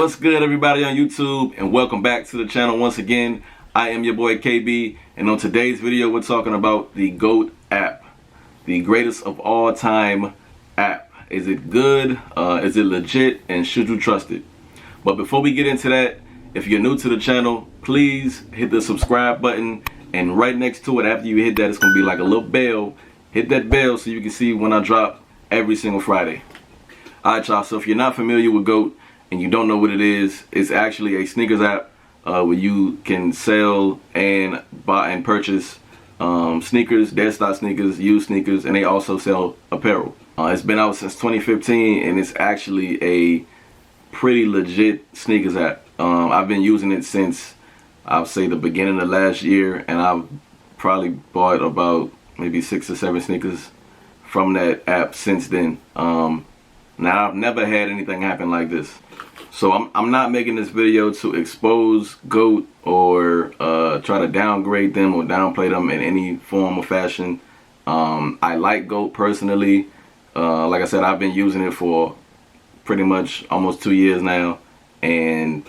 What's good, everybody on YouTube, and welcome back to the channel once again. I am your boy KB, and on today's video we're talking about the GOAT app, the greatest of all time app. Is it good? Is it legit? And should you trust it? But before we get into that, if you're new to the channel, please hit the subscribe button, and right next to it, after you hit that, it's gonna be like a little bell. Hit that bell so you can see when I drop every single Friday. Alright, y'all, so if you're not familiar with GOAT and you don't know what it is, it's actually a sneakers app where you can sell and buy and purchase sneakers, dead stock sneakers, used sneakers, and they also sell apparel. It's been out since 2015, and it's actually a pretty legit sneakers app. I've been using it since, I'll say, the beginning of last year, and I've probably bought about maybe 6 or 7 sneakers from that app since then. Now, I've never had anything happen like this. So I'm not making this video to expose GOAT or try to downgrade them or downplay them in any form or fashion. I like GOAT personally. Like I said, I've been using it for pretty much almost 2 years now, and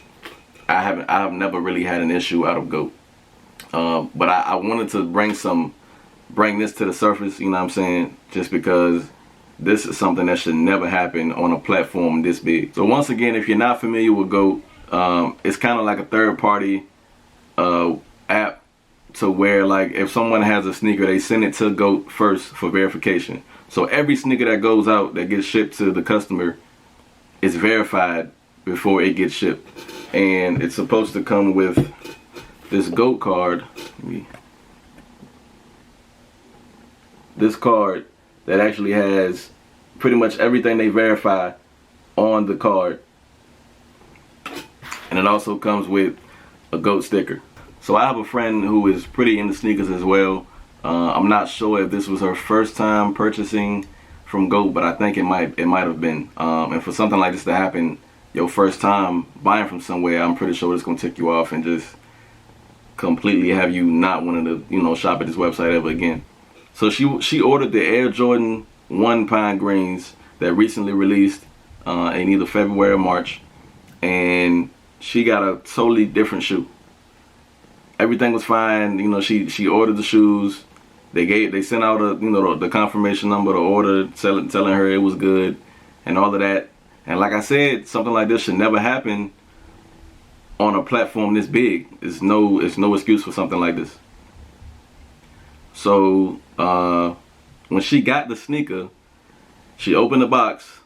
I've never really had an issue out of GOAT. But I wanted to bring this to the surface, you know what I'm saying, just because this is something that should never happen on a platform this big. So once again, if you're not familiar with GOAT, it's kind of like a third-party app, to where, like, if someone has a sneaker, they send it to GOAT first for verification. So every sneaker that goes out, that gets shipped to the customer, is verified before it gets shipped. And it's supposed to come with this GOAT card. This card that actually has pretty much everything they verify on the card. And it also comes with a GOAT sticker. So I have a friend who is pretty into sneakers as well. I'm not sure if this was her first time purchasing from GOAT, but I think it might have been. And for something like this to happen, your first time buying from somewhere, I'm pretty sure it's gonna tick you off and just completely have you not wanting to, you know, shop at this website ever again. So she ordered the Air Jordan 1 Pine Greens that recently released in either February or March, and she got a totally different shoe. Everything was fine, you know. She ordered the shoes. They sent out the confirmation number, the order, telling her it was good and all of that. And like I said, something like this should never happen on a platform this big. It's no excuse for something like this. So when she got the sneaker, she opened the box.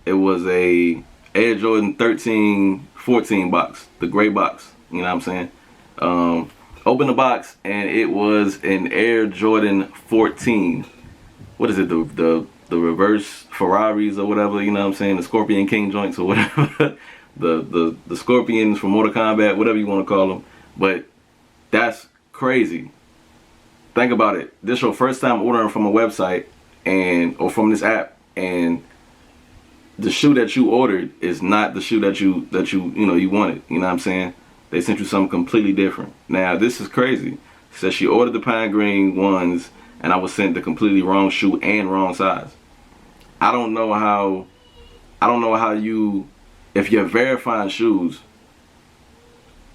It was a Air Jordan 13-14 box, the gray box, you know what I'm saying? Opened the box, and it was an Air Jordan 14. What is it, the reverse Ferraris or whatever, you know what I'm saying? The Scorpion King joints or whatever. the Scorpions from Mortal Kombat, whatever you want to call them. But that's crazy. Think about it. This is your first time ordering from a website or from this app, and the shoe that you ordered is not the shoe that you wanted. You know what I'm saying? They sent you something completely different. Now this is crazy. She said she ordered the Pine Green ones, and I was sent the completely wrong shoe and wrong size. I don't know how you, if you're verifying shoes,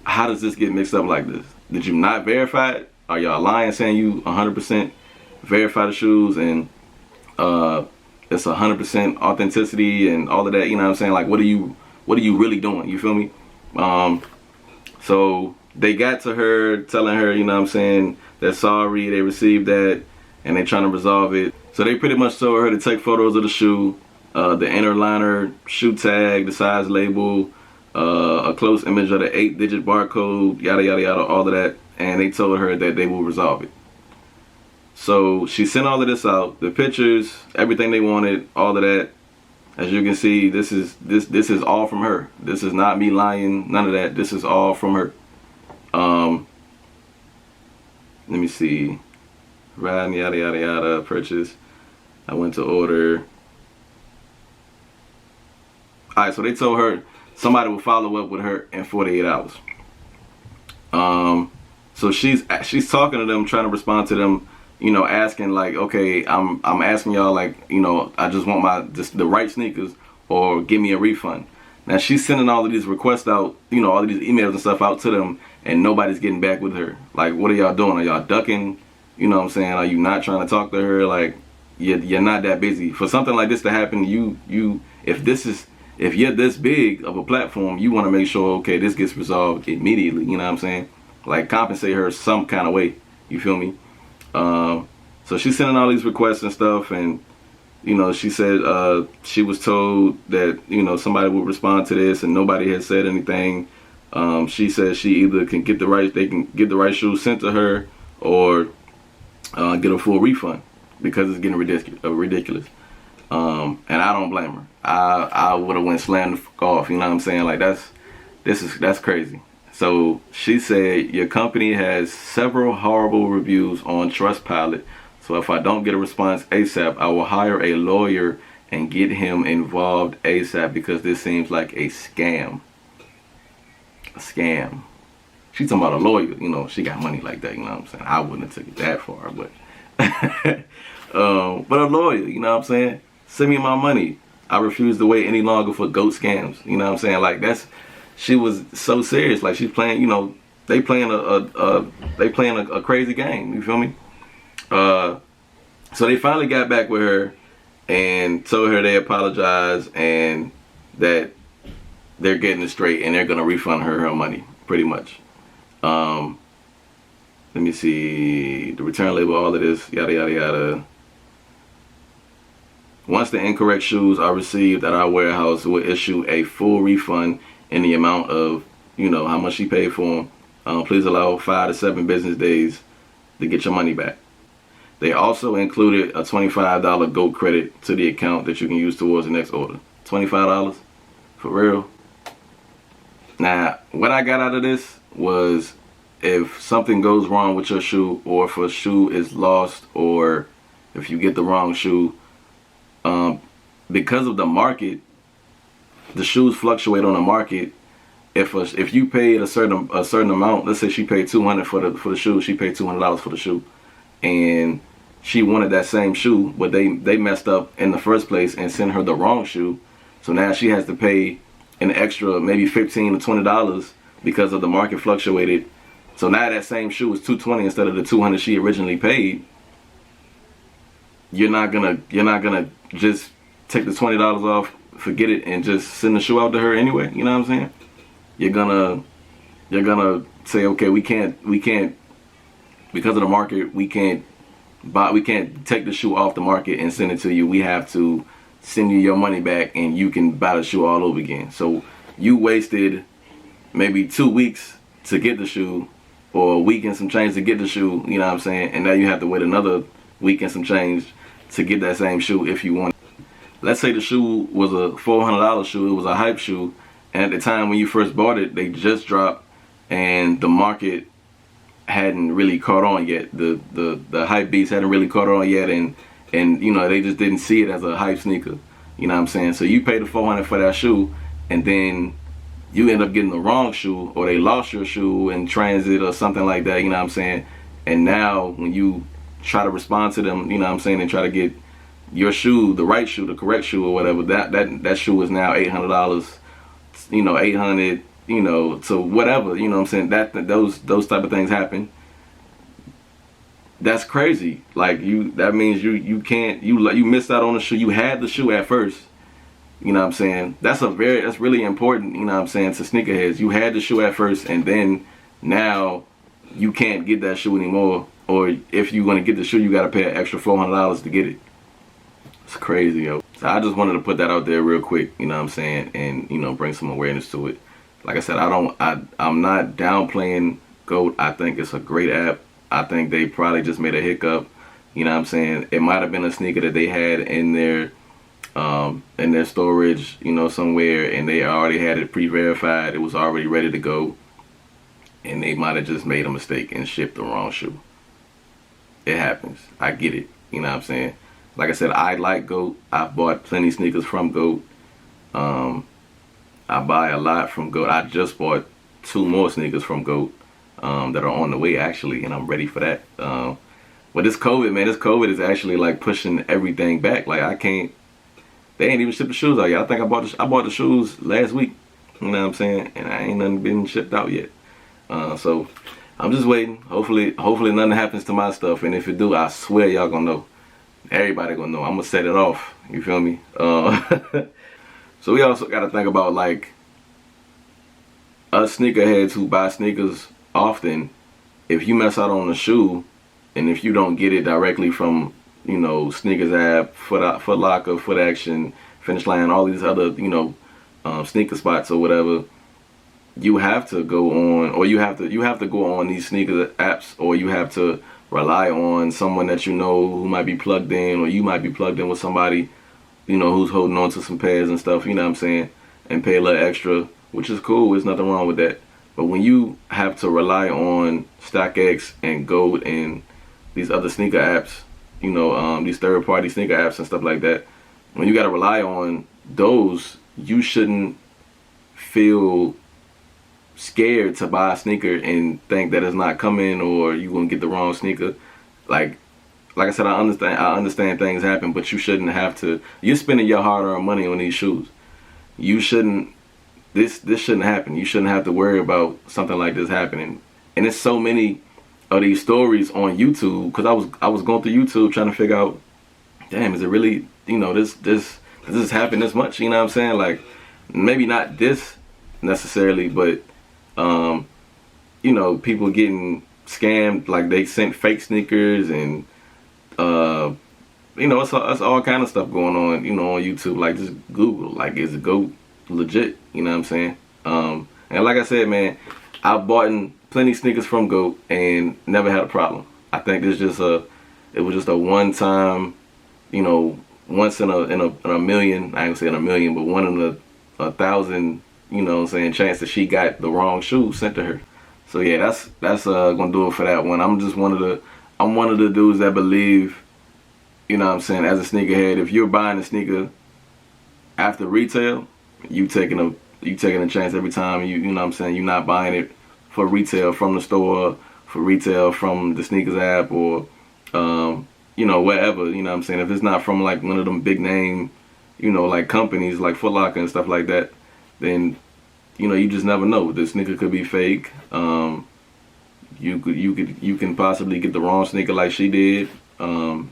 how does this get mixed up like this? Did you not verify it? Are y'all lying, saying you 100% verify the shoes and it's 100% authenticity and all of that? You know what I'm saying? Like, what are you really doing? You feel me? So they got to her, telling her, you know what I'm saying, they're sorry, they received that, and they're trying to resolve it. So they pretty much told her to take photos of the shoe, the inner liner, shoe tag, the size label, a close image of the 8-digit barcode, yada yada yada, all of that. And they told her that they will resolve it. So she sent all of this out, the pictures, everything they wanted, all of that. As you can see, this is all from her. This is not me lying, none of that. This is all from her. Let me see. Right, yada yada yada, purchase. I went to order. Alright, so they told her somebody will follow up with her in 48 hours. So she's talking to them, trying to respond to them, you know, asking like, okay, I'm asking y'all, like, you know, I just want the right sneakers, or give me a refund. Now she's sending all of these requests out, all of these emails and stuff out to them, and nobody's getting back with her. Like, what are y'all doing? Are y'all ducking? You know what I'm saying? Are you not trying to talk to her? Like, you're not that busy. For something like this to happen, if you're this big of a platform, you want to make sure, okay, this gets resolved immediately. You know what I'm saying? Like, compensate her some kind of way. You feel me? So she's sending all these requests and stuff, and she said she was told that somebody would respond to this, and nobody had said anything. She said she either can get the right shoes sent to her, or get a full refund because it's getting ridiculous. And I don't blame her. I would have went slammed the fuck off. You know what I'm saying? Like, that's crazy. So she said, your company has several horrible reviews on Trustpilot. So if I don't get a response ASAP, I will hire a lawyer and get him involved ASAP because this seems like a scam. A scam. She's talking about a lawyer. She got money like that. You know what I'm saying? I wouldn't have took it that far, but but a lawyer. You know what I'm saying? Send me my money. I refuse to wait any longer for goat scams. You know what I'm saying? Like, she was so serious. Like, she's playing. They playing a crazy game. You feel me? So they finally got back with her and told her they apologize and that they're getting it straight and they're gonna refund her money, pretty much. Let me see, the return label, all of this, yada yada yada. Once the incorrect shoes are received at our warehouse, we'll issue a full refund in the amount of how much she paid for them. Please allow 5 to 7 business days to get your money back. They also included a $25 GOAT credit to the account that you can use towards the next order. $25? For real? Now, what I got out of this was, if something goes wrong with your shoe, or if a shoe is lost, or if you get the wrong shoe, because of the market, the shoes fluctuate on the market. If you paid a certain amount, let's say she paid $200 for the shoe, she paid $200 for the shoe, and she wanted that same shoe, but they messed up in the first place and sent her the wrong shoe. So now she has to pay an extra maybe $15 to $20 because of the market fluctuated. So now that same shoe is $220 instead of the $200 she originally paid. You're not gonna just take the $20 off, forget it, and just send the shoe out to her anyway. You know what I'm saying? You're gonna say, okay, we can't because of the market, we can't take the shoe off the market and send it to you. We have to send you your money back and you can buy the shoe all over again. So you wasted maybe 2 weeks to get the shoe, or a week and some change to get the shoe, you know what I'm saying? And now you have to wait another week and some change to get that same shoe if you want it. Let's say the shoe was a $400 shoe, it was a hype shoe, and at the time when you first bought it, they just dropped and the market hadn't really caught on yet. The hype beast hadn't really caught on yet, and they just didn't see it as a hype sneaker. You know what I'm saying? So you pay the $400 for that shoe, and then you end up getting the wrong shoe, or they lost your shoe in transit or something like that, you know what I'm saying? And now when you try to respond to them, you know what I'm saying, and try to get your shoe, the right shoe, the correct shoe or whatever, that shoe is now $800, $800, to whatever, you know what I'm saying? Those type of things happen. That's crazy. Like, that means you missed out on the shoe. You had the shoe at first. You know what I'm saying? That's really important, you know what I'm saying, to sneakerheads. You had the shoe at first, and then now you can't get that shoe anymore. Or if you're going to get the shoe, you got to pay an extra $400 to get it. It's crazy, yo. So I just wanted to put that out there real quick, you know what I'm saying, and, bring some awareness to it. Like I said, I'm not downplaying GOAT. I think it's a great app. I think they probably just made a hiccup. You know what I'm saying? It might have been a sneaker that they had in their storage, somewhere, and they already had it pre-verified. It was already ready to go, and they might have just made a mistake and shipped the wrong shoe. It happens. I get it. You know what I'm saying? Like I said, I like GOAT. I've bought plenty of sneakers from GOAT. I buy a lot from GOAT. I just bought 2 more sneakers from GOAT that are on the way, actually, and I'm ready for that. But this COVID is actually like pushing everything back. Like, they ain't even shipped the shoes out yet. I think I bought the shoes last week. You know what I'm saying? And I ain't nothing been shipped out yet. So I'm just waiting. Hopefully nothing happens to my stuff. And if it do, I swear y'all gonna know. Everybody gonna know. I'm gonna set it off. You feel me? So we also gotta think about like us sneakerheads who buy sneakers often. If you mess out on a shoe, and if you don't get it directly from, you know, Sneakers app, Foot Locker, Foot Action, Finish Line, all these other, you know, sneaker spots or whatever, you have to go on, or you have to go on these sneaker apps, or you have to rely on someone that you know who might be plugged in, or you might be plugged in with somebody, you know, who's holding on to some pairs and stuff, you know what I'm saying, and pay a little extra, which is cool. There's nothing wrong with that. But when you have to rely on StockX and GOAT and these other sneaker apps, you know, these third-party sneaker apps and stuff like that, when you got to rely on those, you shouldn't feel scared to buy a sneaker and think that it's not coming or you're going to get the wrong sneaker. Like I said, I understand things happen, but you shouldn't have to. You're spending your hard-earned money on these shoes. You shouldn't. This shouldn't happen. You shouldn't have to worry about something like this happening. And there's so many of these stories on YouTube, because I was going through YouTube trying to figure out, damn, is it really, you know, does this happen this much? You know what I'm saying? Like, maybe not this necessarily, but you know, people getting scammed, like they sent fake sneakers, and you know, it's all kind of stuff going on, you know, on YouTube. Like, just Google, like, is it GOAT legit? You know what I'm saying? And like I said, man, I've bought plenty sneakers from GOAT and never had a problem. I think it was just a one-time, you know, once in a million. I ain't gonna say in a million, but one in a thousand, you know what I'm saying, chance that she got the wrong shoe sent to her. So yeah, that's gonna do it for that one. I'm one of the dudes that believe, you know what I'm saying, as a sneakerhead, if you're buying a sneaker after retail, you taking a chance every time. You know what I'm saying, you're not buying it for retail from the store, for retail from the sneakers app, or you know, wherever, you know what I'm saying. If it's not from like one of them big name, you know, like companies like Foot Locker and stuff like that, then, you know, you just never know. The sneaker could be fake. You can possibly get the wrong sneaker like she did.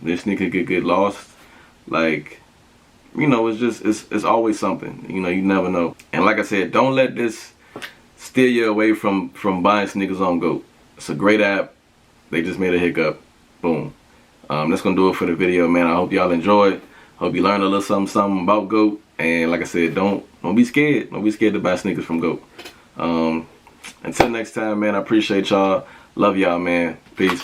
This sneaker could get lost. Like, you know, it's always something. You know, you never know. And like I said, don't let this steer you away from buying sneakers on GOAT. It's a great app. They just made a hiccup. Boom. That's gonna do it for the video, man. I hope y'all enjoyed. Hope you learned a little something about GOAT. And like I said, don't be scared. Don't be scared to buy sneakers from GOAT. Until next time, man, I appreciate y'all. Love y'all, man. Peace.